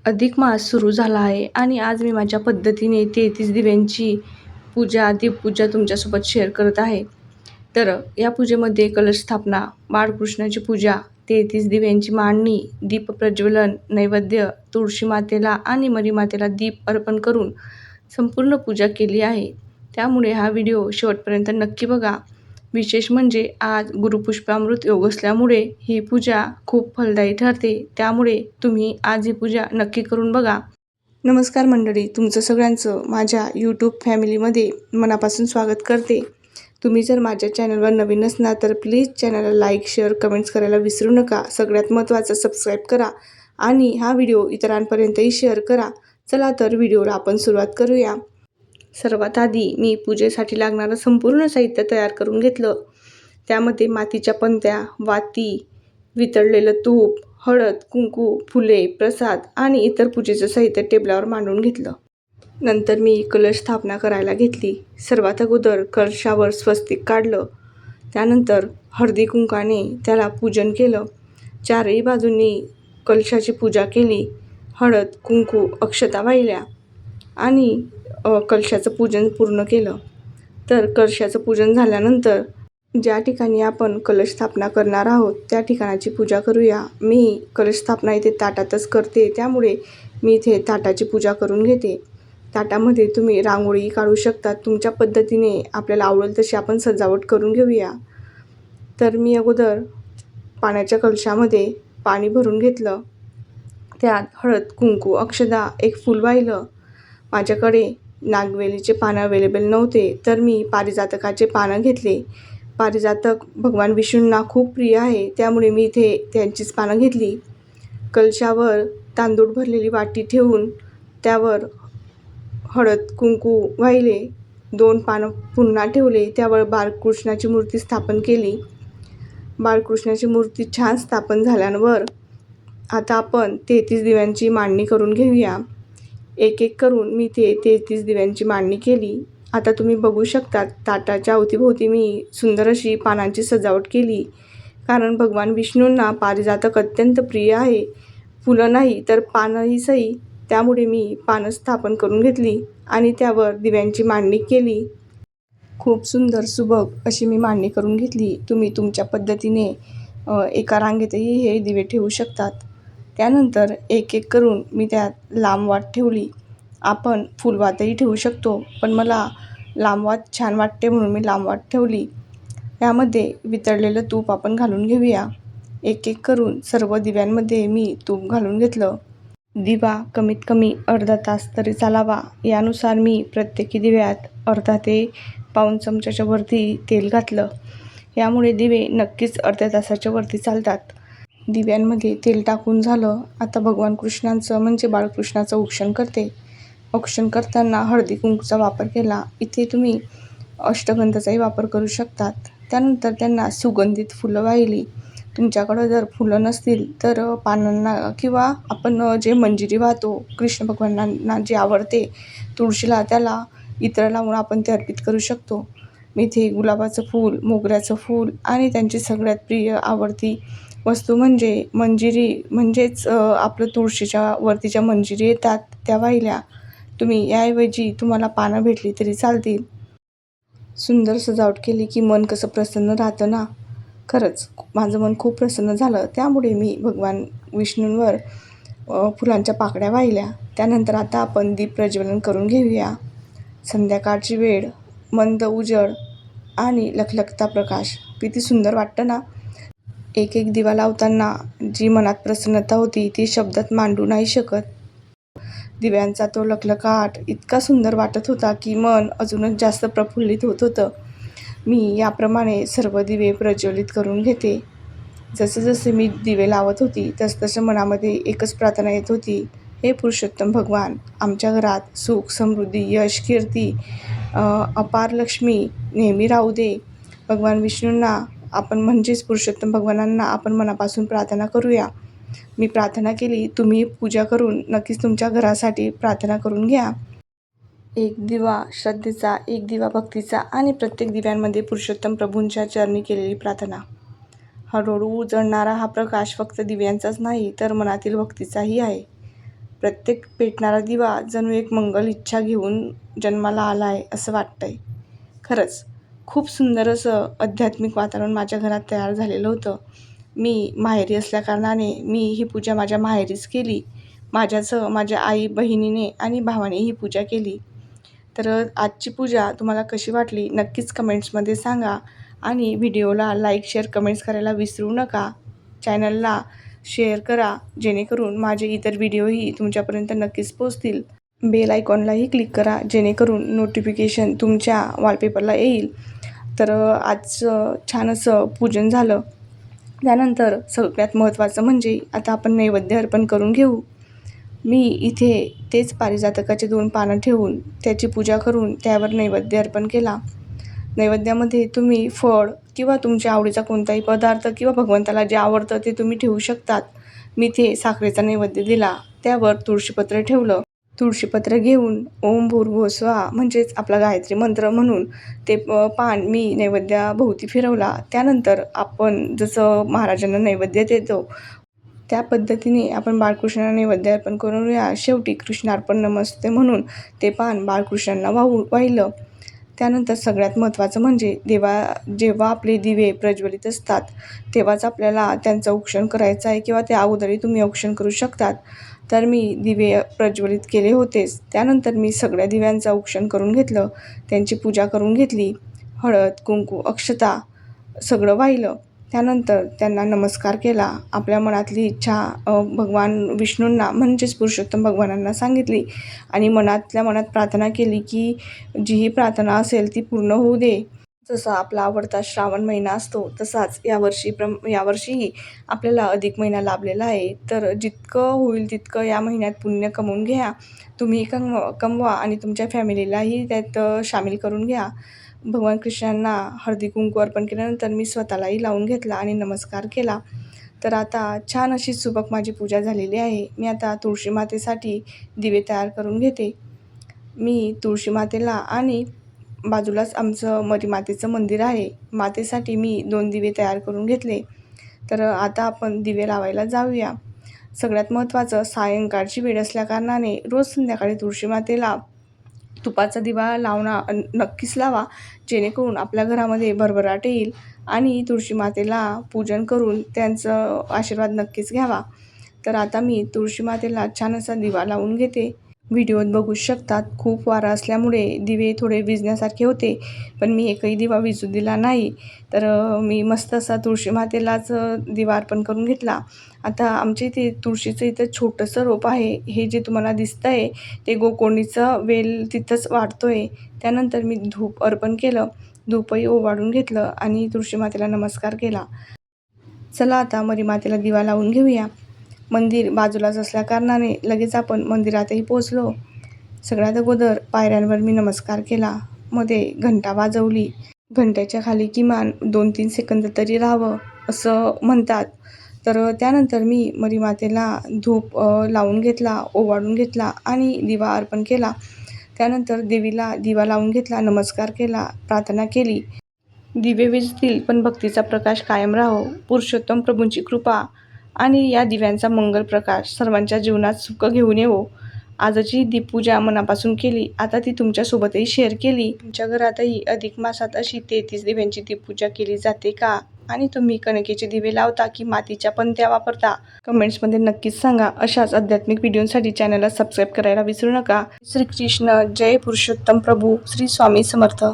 अधिक मास सुरू झाला आहे आणि आज मी माझ्या पद्धतीने 33 दिव्यांची दीपपूजा तुमच्यासोबत शेअर करत आहे. तर या पूजेमध्ये कलश स्थापना, बाळकृष्णाची पूजा, 33 दिव्यांची मांडणी, दीप प्रज्वलन, नैवेद्य, तुळशी मातेला आणि मरी मातेला दीप अर्पण करून संपूर्ण पूजा केली आहे. त्यामुळे हा व्हिडिओ शेवटपर्यंत नक्की बघा. विशेष म्हणजे आज गुरुपुष्पामृत योग असल्यामुळे ही पूजा खूप फलदायी ठरते. त्यामुळे तुम्ही आज ही पूजा नक्की करून बघा. नमस्कार मंडळी, तुमचं सगळ्यांचं माझ्या यूट्यूब फॅमिलीमध्ये मनापासून स्वागत करते. तुम्ही जर माझ्या चॅनलवर नवीन असणार तर प्लीज चॅनलला लाईक, शेअर, कमेंट्स करायला विसरू नका. सगळ्यात महत्त्वाचं सबस्क्राईब करा आणि हा व्हिडिओ इतरांपर्यंतही शेअर करा. चला तर व्हिडिओला आपण सुरुवात करूया. सर्वात आधी मी पूजेसाठी लागणारं संपूर्ण साहित्य तयार करून घेतलं. त्यामध्ये मातीच्या पंत्या, वाती, वितळलेलं तूप, हळद, कुंकू, फुले, प्रसाद आणि इतर पूजेचं साहित्य टेबलावर मांडून घेतलं. नंतर मी कलश स्थापना करायला घेतली. सर्वात अगोदर कलशावर स्वस्तिक काढलं. त्यानंतर हळदी कुंकाने त्याला पूजन केलं. चारही बाजूंनी कलशाची पूजा केली. हळद, कुंकू, अक्षता वाहिल्या आणि कलशाचं पूजन पूर्ण केलं. तर कलशाचं पूजन झाल्यानंतर ज्या ठिकाणी आपण कलश स्थापना करणार आहोत त्या ठिकाणाची पूजा करूया. मी कलश स्थापना इथे ताटातच करते, त्यामुळे मी इथे ताटाची पूजा करून घेते. ताटामध्ये तुम्ही रांगोळी काढू शकता. तुमच्या पद्धतीने आपल्याला आवडेल तशी आपण सजावट करून घेऊया. तर मी अगोदर पाण्याच्या कलशामध्ये पाणी भरून घेतलं. त्यात हळद, कुंकू, अक्षदा, एक फूल वाहिलं. माझ्याकडे नागवेलीचे पानं अवेलेबल नव्हते तर मी पारिजातकाचे पानं घेतले. पारिजातक भगवान विष्णूंना खूप प्रिय आहे, त्यामुळे मी इथे त्यांचीच पानं घेतली. कलशावर तांदूळ भरलेली वाटी ठेवून त्यावर हळद, कुंकू वाहिले. 2 पानं पुन्हा ठेवले. त्यावर बाळकृष्णाची मूर्ती स्थापन केली. बाळकृष्णाची मूर्ती छान स्थापन झाल्यावर आता आपण 33 दिव्यांची मांडणी करून घेऊया. एक एक करून मी ते 33 दिव्यांची मांडणी केली. आता तुम्ही बघू शकता ताटाच्या अवतीभोवती मी सुंदर अशी पानांची सजावट केली. कारण भगवान विष्णूंना पारिजातक अत्यंत प्रिय आहे. फुलं नाही तर पानंही सही. त्यामुळे मी पानं स्थापन करून घेतली आणि त्यावर दिव्यांची मांडणी केली. खूप सुंदर सुबक अशी मी मांडणी करून घेतली. तुम्ही तुमच्या पद्धतीने एका रांगेतही हे दिवे ठेवू शकतात. त्यानंतर एक एक करून मी त्यात लांब वात ठेवली. आपण फुलवातही ठेवू शकतो, पण मला लांब वात छान वाटते म्हणून मी लांब वात ठेवली. यामध्ये वितळलेलं तूप आपण घालून घेऊया. एक एक करून सर्व दिव्यांमध्ये मी तूप घालून घेतलं. दिवा कमीत कमी अर्धा तास तरी चालावा, यानुसार मी प्रत्येकी दिव्यात अर्धा ते पाऊण चमच्याच्या वरती तेल घातलं. यामुळे दिवे नक्कीच अर्ध्या तासाच्या वरती चालतात. दिव्यांमध्ये तेल टाकून झालं. आता भगवान कृष्णांचं म्हणजे बाळकृष्णाचं औक्षण करते. औक्षण करताना हळदी कुंकूचा वापर केला. इथे तुम्ही अष्टगंधाचाही वापर करू शकतात. त्यानंतर त्यांना सुगंधित फुलं वाहिली. तुमच्याकडं जर फुलं नसतील तर पानांना किंवा आपण जे मंजिरी वाहतो कृष्ण भगवानांना जे आवडते तुळशीला, त्याला इत्र लावून आपण ते अर्पित करू शकतो. मी इथे गुलाबाचं फूल, मोगऱ्याचं फूल आणि त्यांची सगळ्यात प्रिय आवडती वस्तू म्हणजे मंजिरी, म्हणजेच आपलं तुळशीच्या वरतीच्या मंजिरी येतात त्या वाहिल्या. तुम्ही याऐवजी तुम्हाला पानं भेटली तरी चालतील. सुंदर सजावट केली की मन कसं प्रसन्न राहतं ना. खरंच माझं मन खूप प्रसन्न झालं. त्यामुळे मी भगवान विष्णूंवर फुलांच्या पाकळ्या वाहिल्या. त्यानंतर आता आपण दीप प्रज्वलन करून घेऊया. संध्याकाळची वेळ, मंद उजळ आणि लखलखता प्रकाश, किती सुंदर वाटतं ना. एक एक दिवा लावताना जी मनात प्रसन्नता होती ती शब्दात मांडू नाही शकत. दिव्यांचा तो लखलखाट इतका सुंदर वाटत होता की मन अजूनच जास्त प्रफुल्लित होत होतं. मी याप्रमाणे सर्व दिवे प्रज्वलित करून घेते. जसे जसे मी दिवे लावत होती तसतसं मनामध्ये एकच प्रार्थना येत होती, हे पुरुषोत्तम भगवान, आमच्या घरात सुख, समृद्धी, यश, कीर्ती, अपार लक्ष्मी नेहमी राहू दे. भगवान विष्णूंना आपण म्हणजेच पुरुषोत्तम भगवानांना आपण मनापासून प्रार्थना करूया. मी प्रार्थना केली. तुम्ही पूजा करून नक्कीच तुमच्या घरासाठी प्रार्थना करून घ्या. एक दिवा श्रद्धेचा, एक दिवा भक्तीचा आणि प्रत्येक दिव्यांमध्ये पुरुषोत्तम प्रभूंच्या चरणी केलेली प्रार्थना. हळूहळू उजळणारा हा प्रकाश फक्त दिव्यांचाच नाही तर मनातील भक्तीचाही आहे. प्रत्येक पेटणारा दिवा जणू एक मंगल इच्छा घेऊन जन्माला आला आहे असं वाटतंय. खरंच खूप सुंदर असं आध्यात्मिक वातावरण माझ्या घरात तयार झालेलं होतं. मी माहेरी असल्याकारणाने मी ही पूजा माझ्या माहेरीच केली. माझ्यासह माझ्या आई, बहिणीने आणि भावाने ही पूजा केली. तर आजची पूजा तुम्हाला कशी वाटली नक्कीच कमेंट्समध्ये सांगा आणि व्हिडिओला लाईक, शेअर, कमेंट्स करायला विसरू नका. चॅनलला शेअर करा जेणेकरून माझे इतर व्हिडिओही तुमच्यापर्यंत नक्कीच पोहोचतील. बेल आयकॉनलाही क्लिक करा जेणेकरून नोटिफिकेशन तुमच्या वॉलपेपरला येईल. तर आज छान असं पूजन झालं. त्यानंतर सगळ्यात महत्त्वाचं म्हणजे आता आपण नैवेद्य अर्पण करून घेऊ. मी इथे तेच पारिजातकाचे 2 पानं ठेवून त्याची पूजा करून त्यावर नैवेद्य अर्पण केला. नैवेद्यामध्ये तुम्ही फळ किंवा तुमच्या आवडीचा कोणताही पदार्थ किंवा भगवंताला जे आवडतं ते तुम्ही ठेवू शकतात. मी ते साखरेचा नैवेद्य दिला. त्यावर तुळशीपत्र ठेवलं. तुळशीपत्र घेऊन ओम भूर्भुवः स्वहा म्हणजेच आपला गायत्री मंत्र म्हणून ते पान मी नैवेद्याभोवती फिरवला. त्यानंतर आपण जसं महाराजांना नैवेद्य देतो त्या पद्धतीने आपण बाळकृष्णांना नैवेद्य अर्पण करूया. शेवटी कृष्णार्पण नमस्ते म्हणून ते पान बाळकृष्णांना वाहिलं. त्यानंतर सगळ्यात महत्त्वाचं म्हणजे जेव्हा आपले दिवे प्रज्वलित असतात तेव्हाच आपल्याला त्यांचं औक्षण करायचं आहे किंवा त्या अगोदरही तुम्ही औक्षण करू शकतात. तर मी दिवे प्रज्वलित केले होतेच. त्यानंतर मी सगळ्या दिव्यांचं औक्षण करून घेतलं. त्यांची पूजा करून घेतली. हळद, कुंकू, अक्षता सगळं वाहिलं. त्यानंतर त्यांना नमस्कार केला. आपल्या मनातली इच्छा भगवान विष्णूंना म्हणजेच पुरुषोत्तम भगवानांना सांगितली आणि मनातल्या मनात प्रार्थना केली की जी ही प्रार्थना असेल ती पूर्ण होऊ दे. जसा आपला आवडता श्रावण महिना असतो तसाच यावर्षीही आपल्याला अधिक महिना लाभलेला आहे. तर जितकं होईल तितकं या महिन्यात पुण्य कमवून घ्या. तुम्ही कमवा आणि तुमच्या फॅमिलीलाही त्यात सामील करून घ्या. भगवान कृष्णांना हळदी कुंकू अर्पण केल्यानंतर मी स्वतःलाही लावून घेतला आणि नमस्कार केला. तर आता छान अशी सुबक माझी पूजा झालेली आहे. मी आता तुळशी मातेसाठी दिवे तयार करून घेते. मी तुळशी मातेला आणि बाजूलाच आमचं मरीमातेचं मंदिर आहे. मातेसाठी मी 2 दिवे तयार करून घेतले. तर आता आपण दिवे लावायला जाऊया. सगळ्यात महत्त्वाचं सायंकाळची वेळ असल्याकारणाने रोज संध्याकाळी तुळशी मातेला तुपाचा दिवा नक्कीच लावा जेणेकरून आपल्या घरामध्ये भरभराट येईल आणि तुळशी मातेला पूजन करून त्यांचं आशीर्वाद नक्कीच घ्यावा. तर आता मी तुळशी मातेला छान असा दिवा लावून घेते. व्हिडिओत बघू शकतात खूप वारा असल्यामुळे दिवे थोडे विझण्यासारखे होते पण मी एकही दिवा विझू दिला नाही. तर मी मस्त असा तुळशी मातेलाच दिवा अर्पण करून घेतला. आता आमच्या इथे तुळशीचं इथं छोटंसं रोप आहे. हे जे तुम्हाला दिसतं आहे ते गोकोणीचं वेल तिथंच वाढतोय. त्यानंतर मी धूप अर्पण केलं. धूपही ओवाळून घेतलं आणि तुळशी मातेला नमस्कार केला. चला आता मरीमातेला दिवा लावून घेऊया. मंदिर बाजूलाच असल्याकारणाने लगेच आपण मंदिरातही पोचलो. सगळ्यात अगोदर पायऱ्यांवर मी नमस्कार केला. मध्ये घंटा वाजवली. घंट्याच्या खाली किमान 2-3 सेकंद तरी राहावं असं म्हणतात. तर त्यानंतर मी मरीमातेला धूप लावून घेतला, ओवाळून घेतला आणि दिवा अर्पण केला. त्यानंतर देवीला दिवा लावून घेतला, नमस्कार केला, प्रार्थना केली. दिवे विझतील पण भक्तीचा प्रकाश कायम राहो. पुरुषोत्तम प्रभूंची कृपा आणि या दिव्यांचा मंगल प्रकाश सर्वांच्या जीवनात सुख घेऊन येवो. आजची दीपपूजा मनापासून केली. आता ती तुमच्यासोबतही शेअर केली. तुमच्या घरातही अधिक मासात अशी 33 दिव्यांची दीपपूजा केली जाते का? आणि तुम्ही कणकेचे दिवे लावता की मातीच्या पणत्या वापरता? कमेंट्समध्ये नक्कीच सांगा. अशाच आध्यात्मिक व्हिडिओसाठी चॅनलला सबस्क्राईब करायला विसरू नका. श्रीकृष्ण जय पुरुषोत्तम प्रभू. श्री स्वामी समर्थ.